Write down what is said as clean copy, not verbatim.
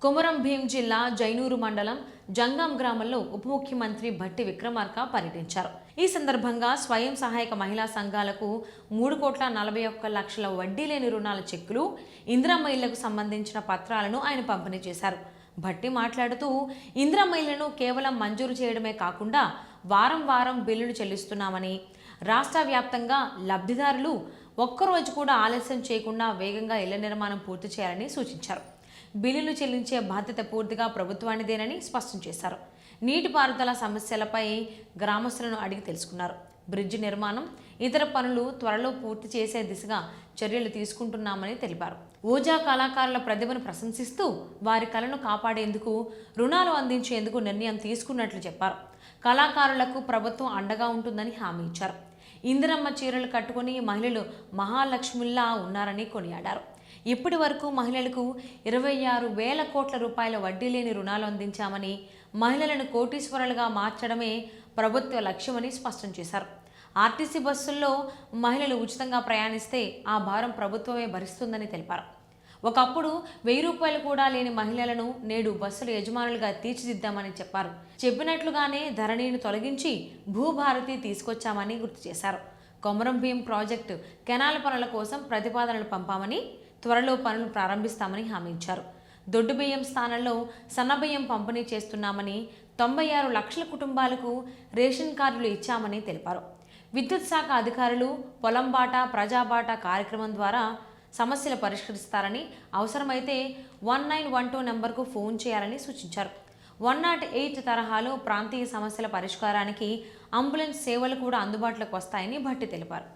కొమరం భీం జిల్లా జైనూరు మండలం జంగాం గ్రామంలో ఉప ముఖ్యమంత్రి భట్టి విక్రమార్క పర్యటించారు. ఈ సందర్భంగా స్వయం సహాయక మహిళా సంఘాలకు 3,41,00,000 వడ్డీ లేని రుణాల చెక్కులు, ఇందిరమ్మ ఇళ్లకు సంబంధించిన పత్రాలను ఆయన పంపిణీ చేశారు. భట్టి మాట్లాడుతూ, ఇందిరమ్మ ఇళ్లను కేవలం మంజూరు చేయడమే కాకుండా వారం వారం బిల్లులు చెల్లిస్తున్నామని, రాష్ట్ర వ్యాప్తంగా లబ్ధిదారులు ఒక్కరోజు కూడా ఆలస్యం చేయకుండా వేగంగా ఇళ్ల నిర్మాణం పూర్తి చేయాలని సూచించారు. బిల్లులు చెల్లించే బాధ్యత పూర్తిగా ప్రభుత్వానిదేనని స్పష్టం చేశారు. నీటిపారుదల సమస్యలపై గ్రామస్తులను అడిగి తెలుసుకున్నారు. బ్రిడ్జి నిర్మాణం, ఇతర పనులు త్వరలో పూర్తి చేసే దిశగా చర్యలు తీసుకుంటున్నామని తెలిపారు. ఓజా కళాకారుల ప్రతిభను ప్రశంసిస్తూ వారి కళను కాపాడేందుకు రుణాలు అందించేందుకు నిర్ణయం తీసుకున్నట్లు చెప్పారు. కళాకారులకు ప్రభుత్వం అండగా ఉంటుందని హామీ ఇచ్చారు. ఇందిరమ్మ చీరలు కట్టుకుని మహిళలు మహాలక్ష్మిల్లా ఉన్నారని కొనియాడారు. ఇప్పటి వరకు మహిళలకు 26,000 కోట్ల రూపాయల వడ్డీ లేని రుణాలు అందించామని, మహిళలను కోటీశ్వరులుగా మార్చడమే ప్రభుత్వ లక్ష్యమని స్పష్టం చేశారు. ఆర్టీసీ బస్సుల్లో మహిళలు ఉచితంగా ప్రయాణిస్తే ఆ భారం ప్రభుత్వమే భరిస్తుందని తెలిపారు. ఒకప్పుడు 1,000 రూపాయలు కూడా లేని మహిళలను నేడు బస్సుల యజమానులుగా తీర్చిదిద్దామని చెప్పారు. చెప్పినట్లుగానే ధరణిని తొలగించి భూభారతి తీసుకొచ్చామని గుర్తు చేశారు. కొమరం భీం ప్రాజెక్టు కెనాల్ పనుల కోసం ప్రతిపాదనలు పంపామని, త్వరలో పనులు ప్రారంభిస్తామని హామీ ఇచ్చారు. దొడ్డు బియ్యం స్థానంలో సన్నబియ్యం పంపిణీ చేస్తున్నామని, 96 లక్షల కుటుంబాలకు రేషన్ కార్డులు ఇచ్చామని తెలిపారు. విద్యుత్ శాఖ అధికారులు పొలం బాట, ప్రజాబాట కార్యక్రమం ద్వారా సమస్యలు పరిష్కరిస్తారని, అవసరమైతే 1912 నెంబర్కు ఫోన్ చేయాలని సూచించారు. 108 తరహాలో ప్రాంతీయ సమస్యల పరిష్కారానికి అంబులెన్స్ సేవలు కూడా అందుబాటులోకి వస్తాయని భట్టి తెలిపారు.